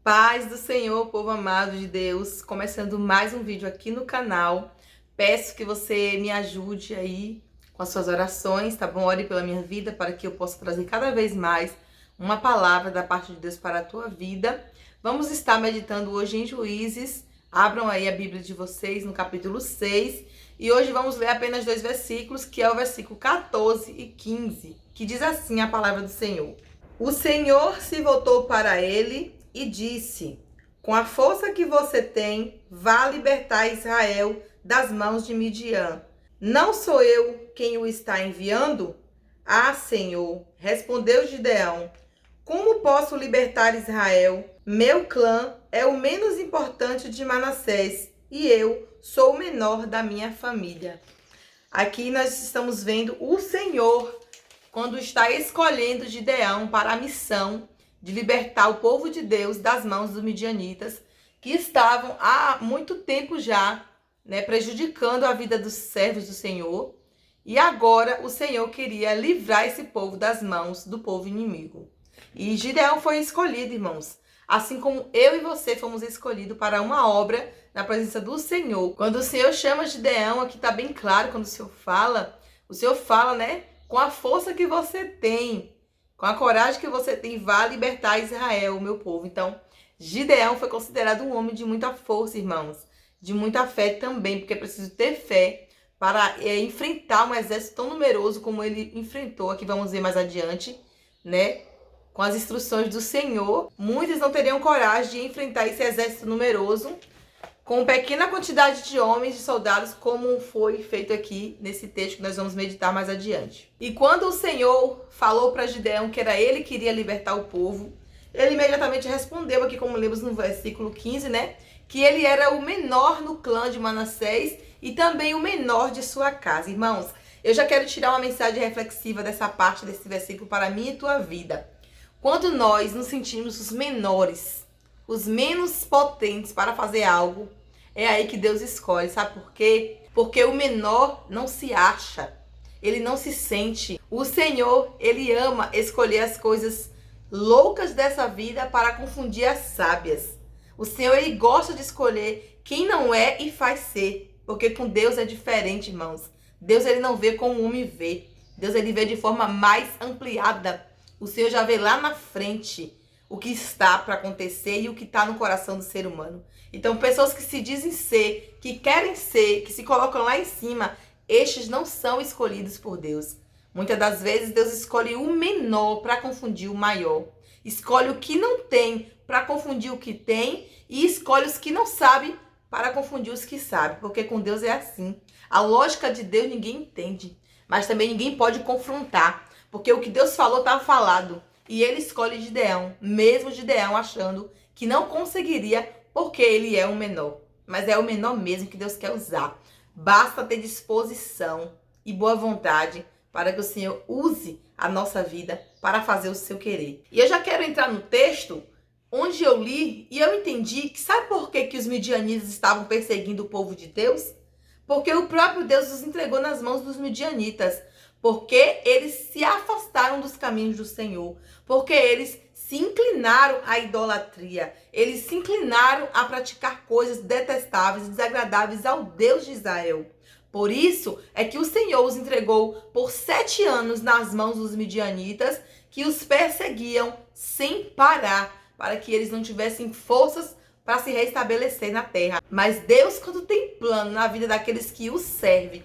Paz do Senhor, povo amado de Deus, começando mais um vídeo aqui no canal. Peço que você me ajude aí com as suas orações, tá bom? Ore pela minha vida para que eu possa trazer cada vez mais uma palavra da parte de Deus para a tua vida. Vamos estar meditando hoje em Juízes. Abram aí a Bíblia de vocês no capítulo 6 e hoje vamos ler apenas 2 versículos, que é o versículo 14 e 15, que diz assim a palavra do Senhor. O Senhor se voltou para ele e disse: com a força que você tem, vá libertar Israel das mãos de Midian. Não sou eu quem o está enviando? Ah, Senhor, respondeu Gideão, como posso libertar Israel? Meu clã é o menos importante de Manassés e eu sou o menor da minha família. Aqui nós estamos vendo o Senhor quando está escolhendo Gideão para a missão de libertar o povo de Deus das mãos dos midianitas, que estavam há muito tempo já, prejudicando a vida dos servos do Senhor. E agora o Senhor queria livrar esse povo das mãos do povo inimigo. E Gideão foi escolhido, irmãos, assim como eu e você fomos escolhidos para uma obra na presença do Senhor. Quando o Senhor chama Gideão, aqui está bem claro, quando o Senhor fala, com a força que você tem, com a coragem que você tem, vá libertar Israel, meu povo. Então, Gideão foi considerado um homem de muita força, irmãos, de muita fé também, porque é preciso ter fé para enfrentar um exército tão numeroso como ele enfrentou. Aqui vamos ver mais adiante, com as instruções do Senhor. Muitos não teriam coragem de enfrentar esse exército numeroso com pequena quantidade de homens e soldados, como foi feito aqui nesse texto que nós vamos meditar mais adiante. E quando o Senhor falou para Gideão que era ele que iria libertar o povo, ele imediatamente respondeu aqui, como lemos no versículo 15, que ele era o menor no clã de Manassés e também o menor de sua casa. Irmãos, eu já quero tirar uma mensagem reflexiva dessa parte desse versículo para mim e tua vida. Quando nós nos sentimos os menores, os menos potentes para fazer algo, é aí que Deus escolhe. Sabe por quê? Porque o menor não se acha, ele não se sente. O Senhor, ele ama escolher as coisas loucas dessa vida para confundir as sábias. O Senhor, ele gosta de escolher quem não é e faz ser, porque com Deus é diferente, irmãos. Deus, ele não vê como o homem vê. Deus, ele vê de forma mais ampliada. O Senhor já vê lá na frente o que está para acontecer e o que está no coração do ser humano. Então, pessoas que se dizem ser, que querem ser, que se colocam lá em cima, estes não são escolhidos por Deus. Muitas das vezes, Deus escolhe o menor para confundir o maior. Escolhe o que não tem para confundir o que tem e escolhe os que não sabem para confundir os que sabem. Porque com Deus é assim. A lógica de Deus ninguém entende, mas também ninguém pode confrontar, porque o que Deus falou está falado. E ele escolhe Gideão, mesmo Gideão achando que não conseguiria, porque ele é o menor. Mas é o menor mesmo que Deus quer usar. Basta ter disposição e boa vontade para que o Senhor use a nossa vida para fazer o seu querer. E eu já quero entrar no texto onde eu li e eu entendi que sabe por que os midianitas estavam perseguindo o povo de Deus? Porque o próprio Deus os entregou nas mãos dos midianitas. Porque eles se afastaram dos caminhos do Senhor. Porque eles se inclinaram à idolatria. Eles se inclinaram a praticar coisas detestáveis e desagradáveis ao Deus de Israel. Por isso é que o Senhor os entregou por 7 anos nas mãos dos midianitas, que os perseguiam sem parar, para que eles não tivessem forças para se restabelecer na terra. Mas Deus, quando tem plano na vida daqueles que o servem,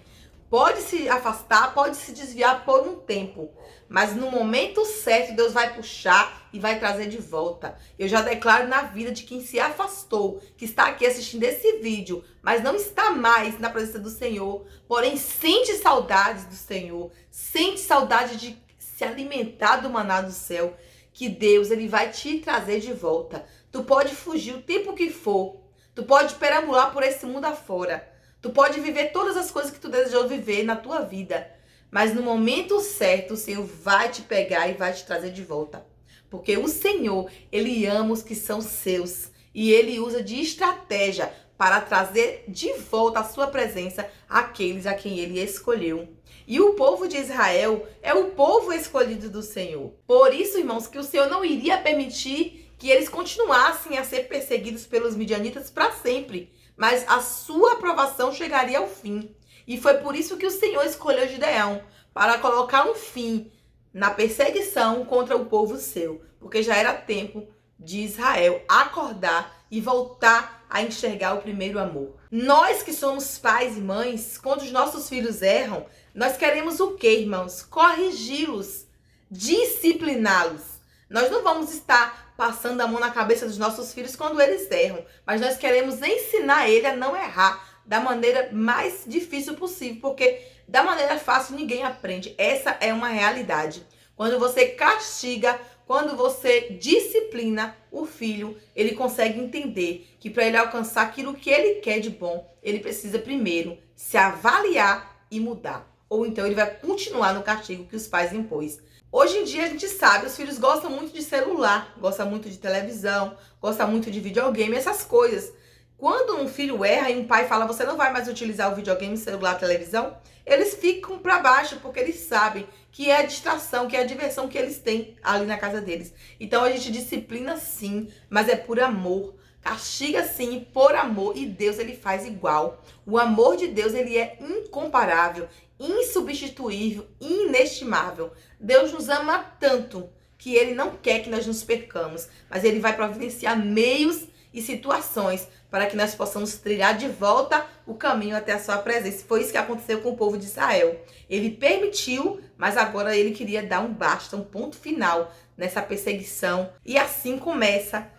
pode se afastar, pode se desviar por um tempo, mas no momento certo Deus vai puxar e vai trazer de volta. Eu já declaro na vida de quem se afastou, que está aqui assistindo esse vídeo, mas não está mais na presença do Senhor, porém sente saudades do Senhor, sente saudade de se alimentar do maná do céu, que Deus, ele vai te trazer de volta. Tu pode fugir o tempo que for, tu pode perambular por esse mundo afora, tu pode viver todas as coisas que tu desejou viver na tua vida. Mas no momento certo, o Senhor vai te pegar e vai te trazer de volta. Porque o Senhor, ele ama os que são seus. E ele usa de estratégia para trazer de volta a sua presença àqueles a quem ele escolheu. E o povo de Israel é o povo escolhido do Senhor. Por isso, irmãos, que o Senhor não iria permitir que eles continuassem a ser perseguidos pelos midianitas para sempre, mas a sua aprovação chegaria ao fim. E foi por isso que o Senhor escolheu Gideão, para colocar um fim na perseguição contra o povo seu, porque já era tempo de Israel acordar e voltar a enxergar o primeiro amor. Nós que somos pais e mães, quando os nossos filhos erram, nós queremos o quê, irmãos? Corrigi-los, discipliná-los. Nós não vamos estar passando a mão na cabeça dos nossos filhos quando eles erram, mas nós queremos ensinar ele a não errar da maneira mais difícil possível, porque da maneira fácil ninguém aprende. Essa é uma realidade. Quando você castiga, quando você disciplina o filho, ele consegue entender que para ele alcançar aquilo que ele quer de bom, ele precisa primeiro se avaliar e mudar. Ou então ele vai continuar no castigo que os pais impôs. Hoje em dia a gente sabe, os filhos gostam muito de celular, gostam muito de televisão, gostam muito de videogame, essas coisas. Quando um filho erra e um pai fala, você não vai mais utilizar o videogame, celular, televisão, eles ficam para baixo, porque eles sabem que é a distração, que é a diversão que eles têm ali na casa deles. Então a gente disciplina sim, mas é por amor. Castiga sim, por amor, e Deus ele faz igual. O amor de Deus ele é incomparável, insubstituível, inestimável. Deus nos ama tanto que ele não quer que nós nos percamos, mas ele vai providenciar meios e situações para que nós possamos trilhar de volta o caminho até a sua presença. Foi isso que aconteceu com o povo de Israel. Ele permitiu, mas agora ele queria dar um basta, um ponto final nessa perseguição. E assim começa,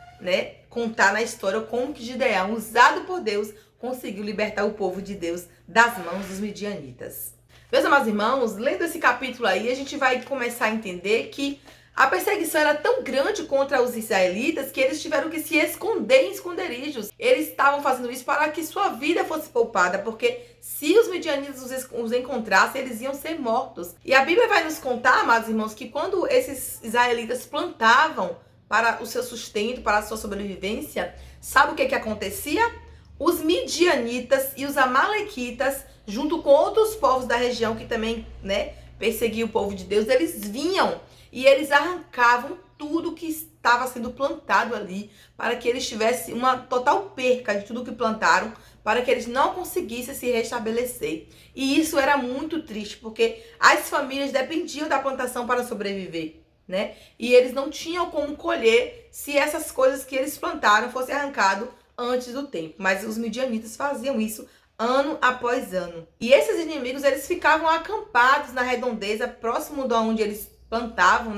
contar na história como que Gideão, usado por Deus, conseguiu libertar o povo de Deus das mãos dos midianitas. Meus amados irmãos, lendo esse capítulo aí, a gente vai começar a entender que a perseguição era tão grande contra os israelitas que eles tiveram que se esconder em esconderijos. Eles estavam fazendo isso para que sua vida fosse poupada, porque se os midianitas os encontrassem, eles iam ser mortos. E a Bíblia vai nos contar, amados irmãos, que quando esses israelitas plantavam para o seu sustento, para a sua sobrevivência, sabe o que acontecia? Os midianitas e os amalequitas, junto com outros povos da região que também, perseguiam o povo de Deus, eles vinham e eles arrancavam tudo que estava sendo plantado ali, para que eles tivessem uma total perca de tudo que plantaram, para que eles não conseguissem se restabelecer. E isso era muito triste, porque as famílias dependiam da plantação para sobreviver, E eles não tinham como colher se essas coisas que eles plantaram fossem arrancadas antes do tempo. Mas os midianitas faziam isso ano após ano. E esses inimigos, eles ficavam acampados na redondeza, próximo de onde eles plantavam,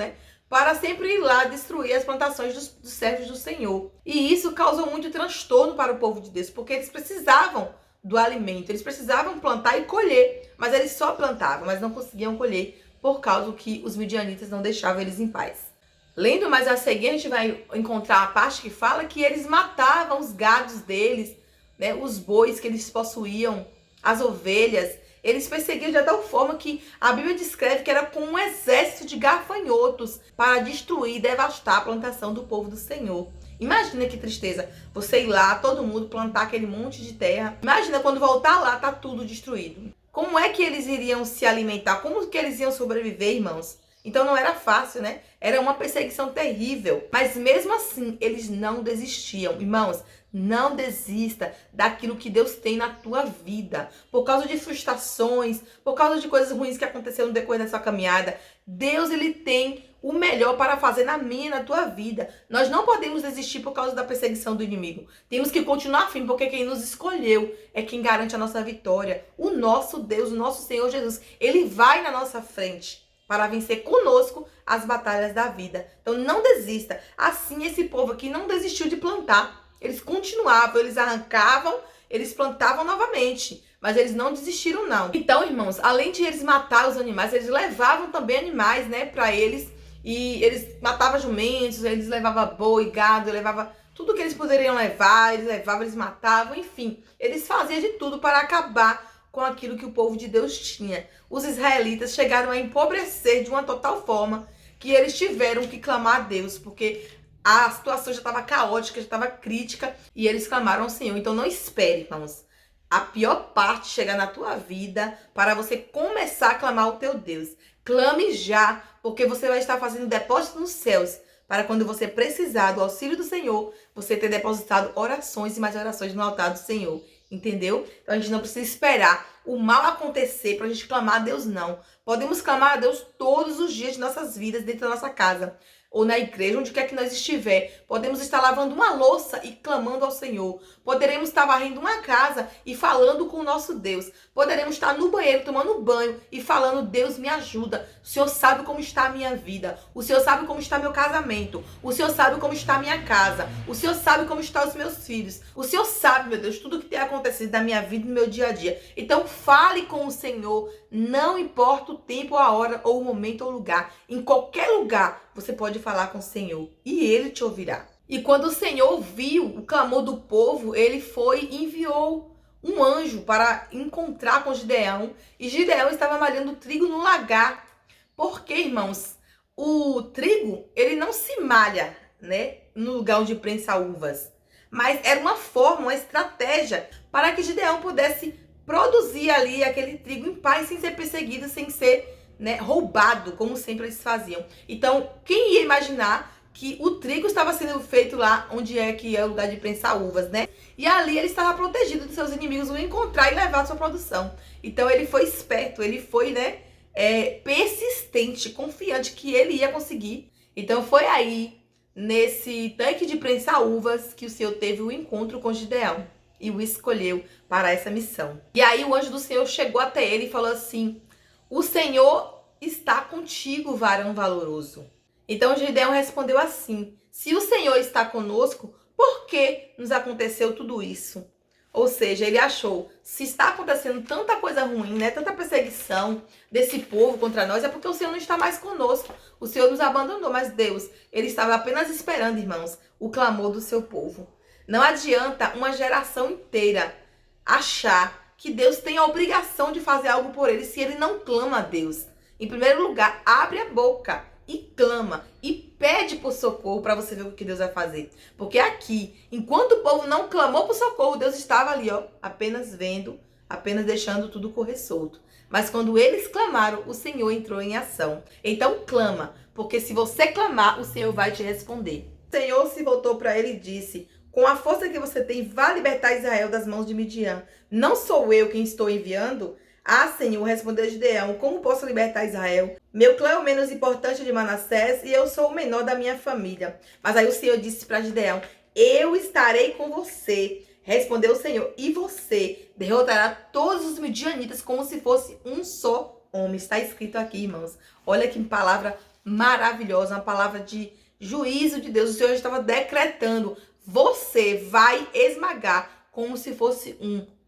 para sempre ir lá destruir as plantações dos servos do Senhor. E isso causou muito transtorno para o povo de Deus, porque eles precisavam do alimento, eles precisavam plantar e colher, mas eles só plantavam, mas não conseguiam colher, por causa que os midianitas não deixavam eles em paz. Lendo mais a seguir, a gente vai encontrar a parte que fala que eles matavam os gados deles, os bois que eles possuíam, as ovelhas. Eles perseguiam de tal forma que a Bíblia descreve que era com um exército de gafanhotos para destruir e devastar a plantação do povo do Senhor. Imagina que tristeza, você ir lá, todo mundo plantar aquele monte de terra. Imagina quando voltar lá, tá tudo destruído. Como é que eles iriam se alimentar? Como que eles iam sobreviver, irmãos? Então não era fácil, Era uma perseguição terrível. Mas mesmo assim, eles não desistiam. Irmãos, não desista daquilo que Deus tem na tua vida. Por causa de frustrações, por causa de coisas ruins que aconteceram no decorrer da sua caminhada, Deus, ele tem o melhor para fazer na minha e na tua vida. Nós não podemos desistir por causa da perseguição do inimigo. Temos que continuar firme, porque quem nos escolheu é quem garante a nossa vitória. O nosso Deus, o nosso Senhor Jesus, ele vai na nossa frente para vencer conosco as batalhas da vida. Então não desista. Assim, esse povo aqui não desistiu de plantar. Eles continuavam, eles arrancavam, eles plantavam novamente. Mas eles não desistiram, não. Então, irmãos, além de eles matar os animais, eles levavam também animais, para eles. E eles matavam jumentos, eles levavam boi, gado, levavam tudo que eles poderiam levar. Eles levavam, eles matavam, enfim. Eles faziam de tudo para acabar com aquilo que o povo de Deus tinha. Os israelitas chegaram a empobrecer de uma total forma que eles tiveram que clamar a Deus, porque a situação já estava caótica, já estava crítica, e eles clamaram ao Senhor. Então não espere, irmãos, a pior parte chegar na tua vida para você começar a clamar ao teu Deus. Clame já, porque você vai estar fazendo depósito nos céus para quando você precisar do auxílio do Senhor, você ter depositado orações e mais orações no altar do Senhor. Entendeu? Então a gente não precisa esperar o mal acontecer para a gente clamar a Deus, não. Podemos clamar a Deus todos os dias de nossas vidas, dentro da nossa casa, ou na igreja, onde quer que nós estiver. Podemos estar lavando uma louça e clamando ao Senhor. Poderemos estar varrendo uma casa e falando com o nosso Deus. Poderemos estar no banheiro tomando banho e falando: Deus, me ajuda. O Senhor sabe como está a minha vida. O Senhor sabe como está meu casamento. O Senhor sabe como está a minha casa. O Senhor sabe como estão os meus filhos. O Senhor sabe, meu Deus, tudo que tem acontecido na minha vida e no meu dia a dia. Então fale com o Senhor. Não importa o tempo, a hora, ou o momento ou o lugar. Em qualquer lugar você pode falar com o Senhor e Ele te ouvirá. E quando o Senhor viu o clamor do povo, Ele foi e enviou um anjo para encontrar com Gideão. E Gideão estava malhando trigo no lagar. Porque, irmãos, o trigo, ele não se malha, né, no lugar onde prensa uvas. Mas era uma forma, uma estratégia para que Gideão pudesse produzir ali aquele trigo em paz, sem ser perseguido, sem ser, né, roubado, como sempre eles faziam. Então, quem ia imaginar que o trigo estava sendo feito lá onde é que é o lugar de prensar uvas, né? E ali ele estava protegido dos seus inimigos, o encontrar e levar a sua produção. Então ele foi esperto, ele foi, né, persistente, confiante que ele ia conseguir. Então foi aí, nesse tanque de prensar uvas, que o Senhor teve o encontro com Gideão e o escolheu para essa missão. E aí o anjo do Senhor chegou até ele e falou assim: o Senhor está contigo, varão valoroso. Então Gideão respondeu assim: se o Senhor está conosco, por que nos aconteceu tudo isso? Ou seja, ele achou, se está acontecendo tanta coisa ruim, né, tanta perseguição desse povo contra nós, é porque o Senhor não está mais conosco. O Senhor nos abandonou, mas Deus, ele estava apenas esperando, irmãos, o clamor do seu povo. Não adianta uma geração inteira achar que Deus tem a obrigação de fazer algo por ele se ele não clama a Deus. Em primeiro lugar, abre a boca e clama e pede por socorro para você ver o que Deus vai fazer. Porque aqui, enquanto o povo não clamou por socorro, Deus estava ali, ó, apenas vendo, apenas deixando tudo correr solto. Mas quando eles clamaram, o Senhor entrou em ação. Então clama, porque se você clamar, o Senhor vai te responder. O Senhor se voltou para ele e disse: com a força que você tem, vá libertar Israel das mãos de Midian. Não sou eu quem estou enviando? Ah, Senhor, respondeu Gideão, como posso libertar Israel? Meu clã é o menos importante de Manassés e eu sou o menor da minha família. Mas aí o Senhor disse para Gideão: eu estarei com você. Respondeu o Senhor: e você derrotará todos os midianitas como se fosse um só homem. Está escrito aqui, irmãos. Olha que palavra maravilhosa, uma palavra de juízo de Deus. O Senhor estava decretando: você vai esmagar como se fosse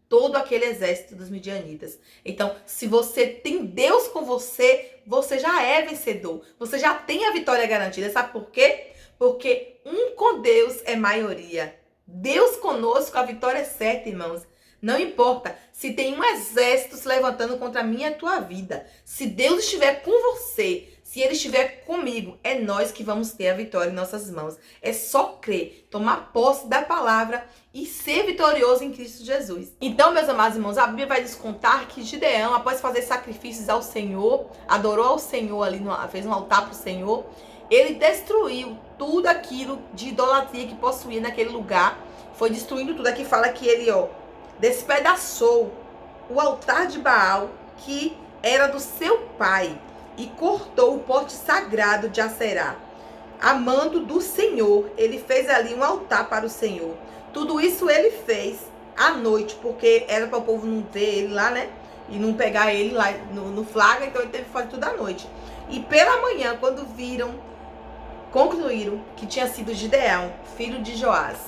todo aquele exército dos midianitas. Então, se você tem Deus com você, você já é vencedor. Você já tem a vitória garantida. Sabe por quê? Porque com Deus é maioria. Deus conosco, a vitória é certa, irmãos. Não importa se tem um exército se levantando contra a minha e a tua vida. Se Deus estiver com você, se Ele estiver comigo, é nós que vamos ter a vitória em nossas mãos. É só crer, tomar posse da palavra e ser vitorioso em Cristo Jesus. Então, meus amados irmãos, a Bíblia vai nos contar que Gideão, após fazer sacrifícios ao Senhor, adorou ao Senhor ali, fez um altar para o Senhor, ele destruiu tudo aquilo de idolatria que possuía naquele lugar. Foi destruindo tudo. Aqui fala que ele, despedaçou o altar de Baal, que era do seu pai, e cortou o poste sagrado de Aserá. A mando do Senhor, ele fez ali um altar para o Senhor. Tudo isso ele fez à noite, porque era para o povo não ver ele lá, né? E não pegar ele lá no flagra, então ele teve que fazer tudo à noite. E pela manhã, quando concluíram que tinha sido Gideão, filho de Joás.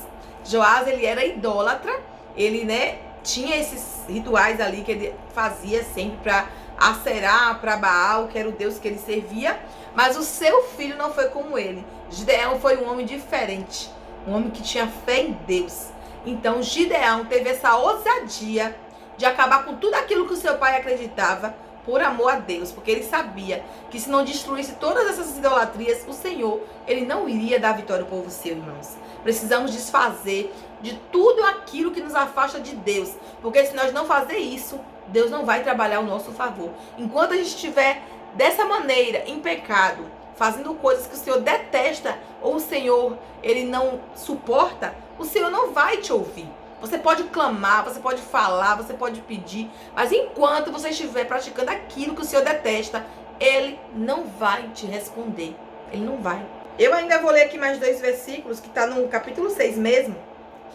Joás, ele era idólatra, ele, né, tinha esses rituais ali que ele fazia sempre para Aserá, para Baal, que era o Deus que ele servia, mas o seu filho não foi como ele. Gideão foi um homem diferente, um homem que tinha fé em Deus. Então Gideão teve essa ousadia de acabar com tudo aquilo que o seu pai acreditava, por amor a Deus, porque ele sabia que se não destruísse todas essas idolatrias, o Senhor, ele não iria dar vitória ao povo seu, irmãos. Precisamos desfazer de tudo aquilo que nos afasta de Deus, porque se nós não fazer isso, Deus não vai trabalhar ao nosso favor. Enquanto a gente estiver dessa maneira, em pecado, fazendo coisas que o Senhor detesta, ou o Senhor, ele não suporta, o Senhor não vai te ouvir. Você pode clamar, você pode falar, você pode pedir, mas enquanto você estiver praticando aquilo que o Senhor detesta, ele não vai te responder. Ele não vai. Eu ainda vou ler aqui mais 2 versículos, que está no capítulo 6 mesmo,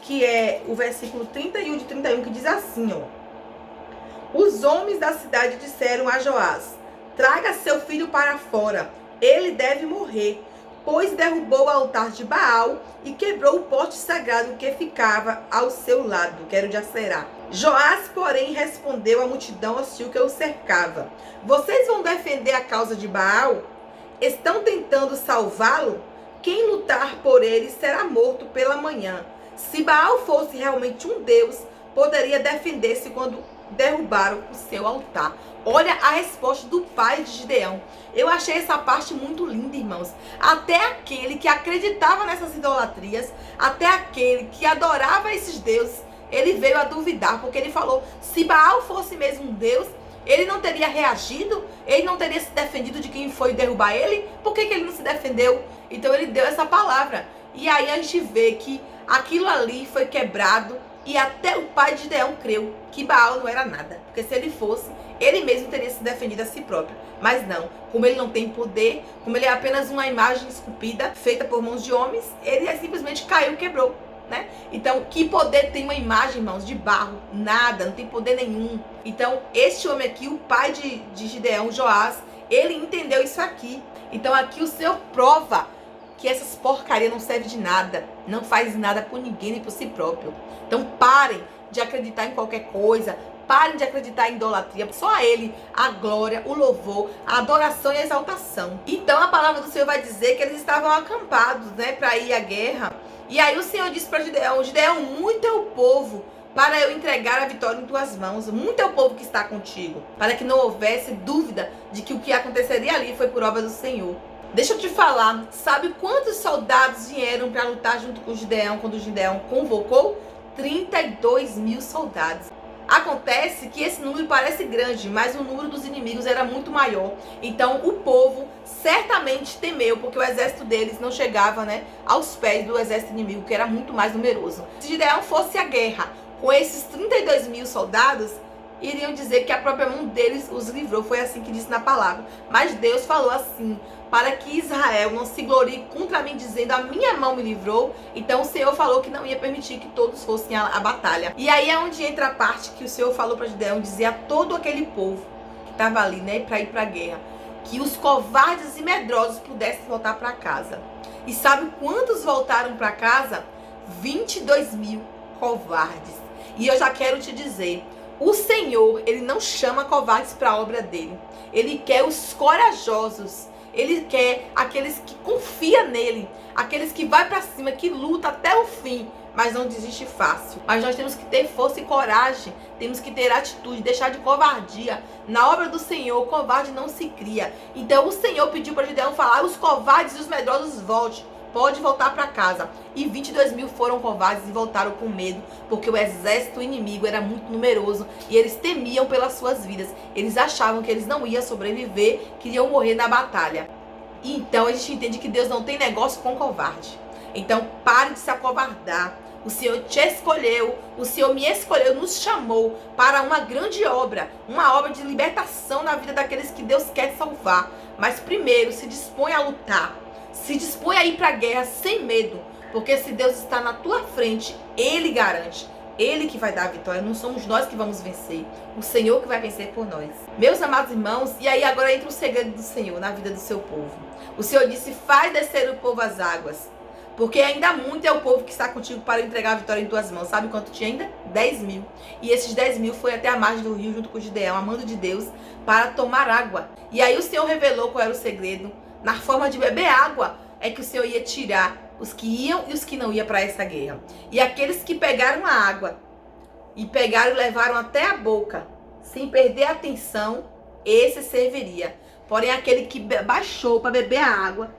que é o versículo 30 e o de 31, que diz assim, ó. Os homens da cidade disseram a Joás: traga seu filho para fora, ele deve morrer, pois derrubou o altar de Baal e quebrou o poste sagrado que ficava ao seu lado, que era o de Aserá. Joás, porém, respondeu à multidão hostil que o cercava: vocês vão defender a causa de Baal? Estão tentando salvá-lo? Quem lutar por ele será morto pela manhã. Se Baal fosse realmente um deus, poderia defender-se quando derrubaram o seu altar. Olha a resposta do pai de Gideão. Eu achei essa parte muito linda, irmãos. Até aquele que acreditava nessas idolatrias, até aquele que adorava esses deuses, ele veio a duvidar, porque ele falou: se Baal fosse mesmo um deus, ele não teria reagido, ele não teria se defendido de quem foi derrubar ele. Por que ele não se defendeu? Então ele deu essa palavra. E aí a gente vê que aquilo ali foi quebrado, e até o pai de Gideão creu que Baal não era nada. Porque se ele fosse, ele mesmo teria se defendido a si próprio. Mas não, como ele não tem poder, como ele é apenas uma imagem esculpida, feita por mãos de homens, ele simplesmente caiu e quebrou, né? Então, que poder tem uma imagem, irmãos, de barro? Nada, não tem poder nenhum. Então, este homem aqui, o pai de Gideão, Joás, ele entendeu isso aqui. Então, aqui o Senhor prova que essas porcarias não servem de nada, não faz nada por ninguém nem por si próprio. Então parem de acreditar em qualquer coisa, parem de acreditar em idolatria. Só a Ele a glória, o louvor, a adoração e a exaltação. Então a palavra do Senhor vai dizer que eles estavam acampados, né, para ir à guerra. E aí o Senhor disse para Gideão: Gideão, muito é o povo para eu entregar a vitória em tuas mãos. Muito é o povo que está contigo, para que não houvesse dúvida de que o que aconteceria ali foi por obra do Senhor. Deixa eu te falar, sabe quantos soldados vieram para lutar junto com Gideão quando Gideão convocou? 32 mil soldados. Acontece que esse número parece grande, mas o número dos inimigos era muito maior. Então o povo certamente temeu, porque o exército deles não chegava, né, aos pés do exército inimigo, que era muito mais numeroso. Se Gideão fosse à guerra com esses 32 mil soldados, iriam dizer que a própria mão deles os livrou. Foi assim que disse na palavra. Mas Deus falou assim: para que Israel não se glorie contra mim, dizendo a minha mão me livrou. Então o Senhor falou que não ia permitir que todos fossem à batalha. E aí é onde entra a parte que o Senhor falou para Gideão, dizer a todo aquele povo que estava ali, né, para ir para a guerra, que os covardes e medrosos pudessem voltar para casa. E sabe quantos voltaram para casa? 22 mil covardes. E eu já quero te dizer, o Senhor, Ele não chama covardes para a obra dele. Ele quer os corajosos. Ele quer aqueles que confiam nele. Aqueles que vai para cima, que luta até o fim, mas não desiste fácil. Mas nós temos que ter força e coragem. Temos que ter atitude, deixar de covardia. Na obra do Senhor, covarde não se cria. Então o Senhor pediu para Gideão falar: os covardes e os medrosos volte. Pode voltar para casa. E 22 mil foram covardes e voltaram com medo, porque o exército inimigo era muito numeroso e eles temiam pelas suas vidas. Eles achavam que eles não iam sobreviver, que iam morrer na batalha. E então a gente entende que Deus não tem negócio com covarde. Então pare de se acovardar. O Senhor te escolheu, o Senhor me escolheu, nos chamou para uma grande obra, uma obra de libertação na vida daqueles que Deus quer salvar. Mas primeiro se dispõe a lutar. Se dispõe a ir para a guerra sem medo, porque se Deus está na tua frente, Ele garante, Ele que vai dar a vitória, não somos nós que vamos vencer, o Senhor que vai vencer por nós. Meus amados irmãos, e aí agora entra o segredo do Senhor na vida do seu povo. O Senhor disse: faz descer o povo às águas, porque ainda muito é o povo que está contigo para entregar a vitória em tuas mãos. Sabe quanto tinha ainda? 10 mil. E esses 10 mil foi até a margem do rio junto com Gideão, a mando de Deus, para tomar água. E aí o Senhor revelou qual era o segredo. Na forma de beber água é que o Senhor ia tirar os que iam e os que não iam para essa guerra. E aqueles que pegaram a água e pegaram e levaram até a boca, sem perder a atenção, esse serviria. Porém, aquele que baixou para beber a água,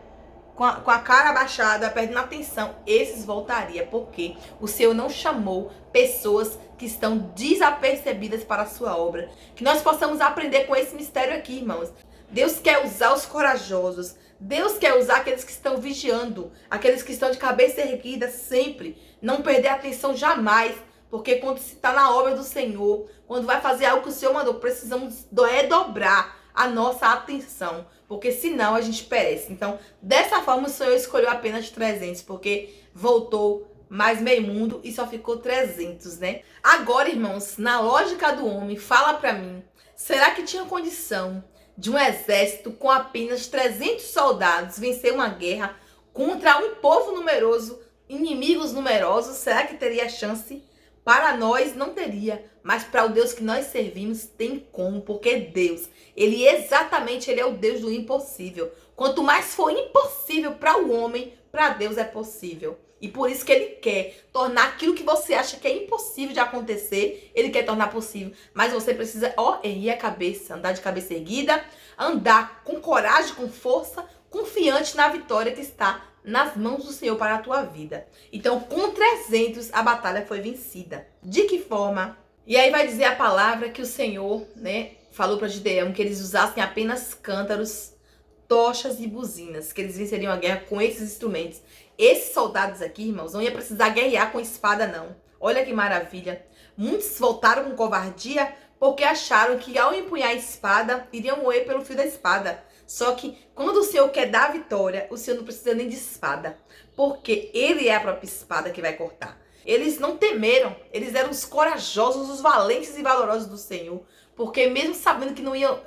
com a cara abaixada, perdendo a atenção, esses voltaria. Porque o Senhor não chamou pessoas que estão desapercebidas para a sua obra. Que nós possamos aprender com esse mistério aqui, irmãos. Deus quer usar os corajosos. Deus quer usar aqueles que estão vigiando, aqueles que estão de cabeça erguida sempre, não perder a atenção jamais, porque quando se está na obra do Senhor, quando vai fazer algo que o Senhor mandou, precisamos redobrar a nossa atenção, porque senão a gente perece. Então, dessa forma, o Senhor escolheu apenas 300, porque voltou mais meio mundo e só ficou 300, né? Agora, irmãos, na lógica do homem, fala pra mim, será que tinha condição de um exército com apenas 300 soldados vencer uma guerra contra um povo numeroso, inimigos numerosos? Será que teria chance? Para nós não teria, mas para o Deus que nós servimos tem como, porque Deus, ele é o Deus do impossível. Quanto mais for impossível para o homem, para Deus é possível. E por isso que ele quer tornar aquilo que você acha que é impossível de acontecer, ele quer tornar possível. Mas você precisa, erguer a cabeça, andar de cabeça erguida, andar com coragem, com força, confiante na vitória que está nas mãos do Senhor para a tua vida. Então, com 300, a batalha foi vencida. De que forma? E aí vai dizer a palavra que o Senhor, né, falou para Gideão que eles usassem apenas cântaros, tochas e buzinas, que eles venceriam a guerra com esses instrumentos. Esses soldados aqui, irmãos, não ia precisar guerrear com espada, não. Olha que maravilha. Muitos voltaram com covardia porque acharam que ao empunhar a espada, iriam morrer pelo fio da espada. Só que quando o Senhor quer dar a vitória, o Senhor não precisa nem de espada, porque Ele é a própria espada que vai cortar. Eles não temeram, eles eram os corajosos, os valentes e valorosos do Senhor, porque mesmo sabendo que não iam,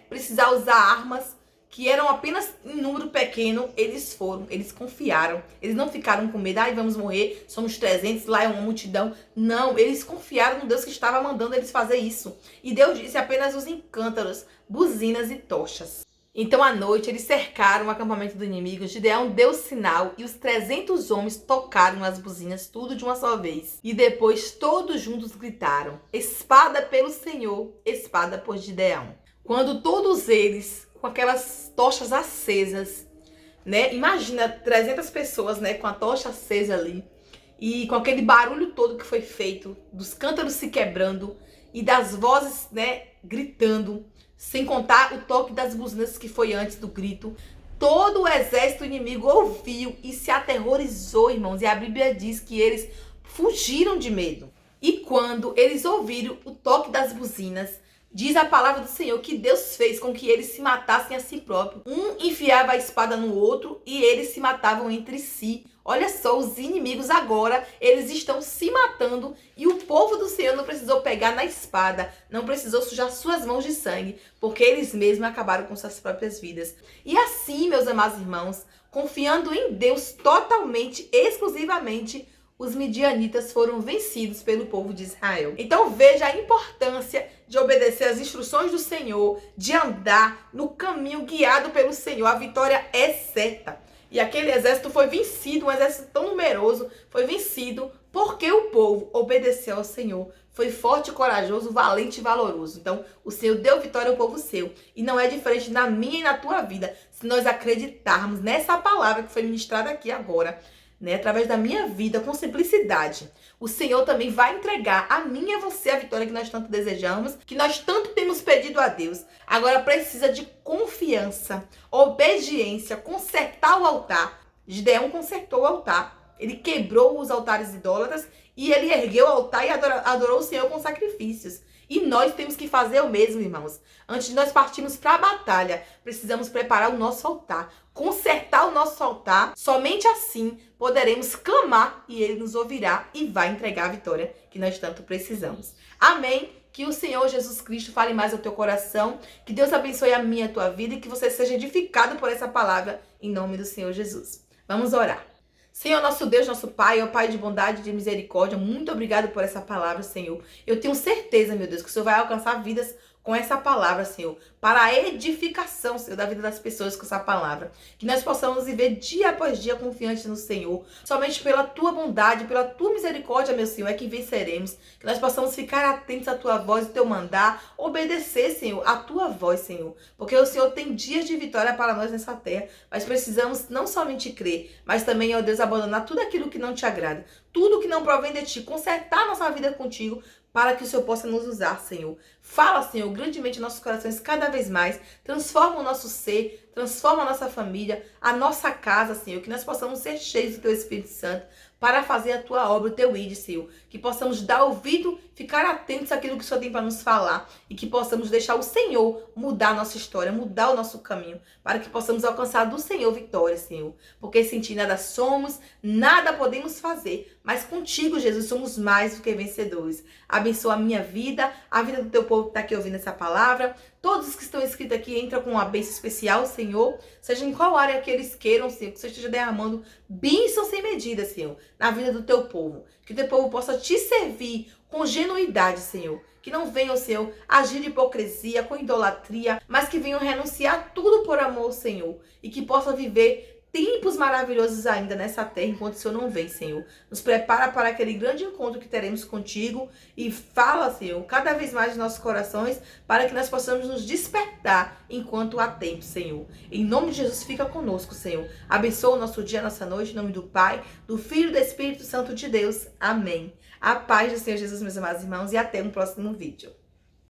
precisar usar armas, que eram apenas em número pequeno, eles foram, eles confiaram, eles não ficaram com medo, vamos morrer, somos 300, lá é uma multidão. Não, eles confiaram no Deus que estava mandando eles fazer isso. E Deus disse apenas usem cântaros, buzinas e tochas. Então, à noite, eles cercaram o acampamento do inimigo. Gideão deu sinal e os 300 homens tocaram as buzinas, tudo de uma só vez. E depois, todos juntos gritaram, espada pelo Senhor, espada por Gideão. Quando todos eles, com aquelas tochas acesas, imagina 300 pessoas, com a tocha acesa ali, e com aquele barulho todo que foi feito, dos cântaros se quebrando e das vozes, gritando, sem contar o toque das buzinas que foi antes do grito. Todo o exército inimigo ouviu e se aterrorizou, irmãos. E a Bíblia diz que eles fugiram de medo. E quando eles ouviram o toque das buzinas, diz a palavra do Senhor que Deus fez com que eles se matassem a si próprio. Um enfiava a espada no outro e eles se matavam entre si. Olha só, os inimigos agora, eles estão se matando e o povo do Senhor não precisou pegar na espada, não precisou sujar suas mãos de sangue, porque eles mesmos acabaram com suas próprias vidas. E assim, meus amados irmãos, confiando em Deus totalmente, exclusivamente, os midianitas foram vencidos pelo povo de Israel. Então veja a importância de obedecer às instruções do Senhor, de andar no caminho guiado pelo Senhor. A vitória é certa. E aquele exército foi vencido, um exército tão numeroso, foi vencido porque o povo obedeceu ao Senhor. Foi forte, corajoso, valente e valoroso. Então, o Senhor deu vitória ao povo seu. E não é diferente na minha e na tua vida, se nós acreditarmos nessa palavra que foi ministrada aqui agora, através da minha vida, com simplicidade. O Senhor também vai entregar a mim e a você a vitória que nós tanto desejamos, que nós tanto temos pedido a Deus. Agora precisa de confiança, obediência, consertar o altar. Gideão consertou o altar. Ele quebrou os altares idólatras e ele ergueu o altar e adorou o Senhor com sacrifícios. E nós temos que fazer o mesmo, irmãos. Antes de nós partirmos para a batalha, precisamos preparar o nosso altar, consertar o nosso altar. Somente assim poderemos clamar e Ele nos ouvirá e vai entregar a vitória que nós tanto precisamos. Amém? Que o Senhor Jesus Cristo fale mais ao teu coração, que Deus abençoe a minha e a tua vida e que você seja edificado por essa palavra em nome do Senhor Jesus. Vamos orar. Senhor, nosso Deus, nosso Pai, ó Pai de bondade e de misericórdia, muito obrigado por essa palavra, Senhor. Eu tenho certeza, meu Deus, que o Senhor vai alcançar vidas com essa palavra, Senhor, para a edificação, Senhor, da vida das pessoas com essa palavra. Que nós possamos viver dia após dia confiantes no Senhor. Somente pela Tua bondade, pela Tua misericórdia, meu Senhor, é que venceremos. Que nós possamos ficar atentos à Tua voz e Teu mandar, obedecer, Senhor, à Tua voz, Senhor. Porque o Senhor tem dias de vitória para nós nessa terra, mas precisamos não somente crer, mas também, ó Deus, abandonar tudo aquilo que não Te agrada, tudo que não provém de Ti, consertar nossa vida contigo, para que o Senhor possa nos usar, Senhor. Fala, Senhor, grandemente em nossos corações cada vez mais. Transforma o nosso ser, transforma a nossa família, a nossa casa, Senhor. Que nós possamos ser cheios do Teu Espírito Santo para fazer a Tua obra, o Teu ID, Senhor. Que possamos dar ouvido, ficar atentos àquilo que o Senhor tem para nos falar. E que possamos deixar o Senhor mudar a nossa história, mudar o nosso caminho. Para que possamos alcançar do Senhor vitória, Senhor. Porque sem Ti nada somos, nada podemos fazer. Mas contigo, Jesus, somos mais do que vencedores. Abençoa a minha vida, a vida do Teu povo que está aqui ouvindo essa palavra. Todos os que estão inscritos aqui entram com uma bênção especial, Senhor. Seja em qual área que eles queiram, Senhor, que você esteja derramando bênçãos sem medida, Senhor, na vida do Teu povo. Que o Teu povo possa Te servir com genuidade, Senhor. Que não venham, Senhor, agir de hipocrisia, com idolatria, mas que venham renunciar tudo por amor, Senhor. E que possam viver tempos maravilhosos ainda nessa terra, enquanto o Senhor não vem, Senhor. Nos prepara para aquele grande encontro que teremos contigo e fala, Senhor, cada vez mais nos nossos corações, para que nós possamos nos despertar enquanto há tempo, Senhor. Em nome de Jesus, fica conosco, Senhor. Abençoa o nosso dia, a nossa noite, em nome do Pai, do Filho e do Espírito Santo de Deus. Amém. A paz do Senhor Jesus, meus amados irmãos, e até um próximo vídeo.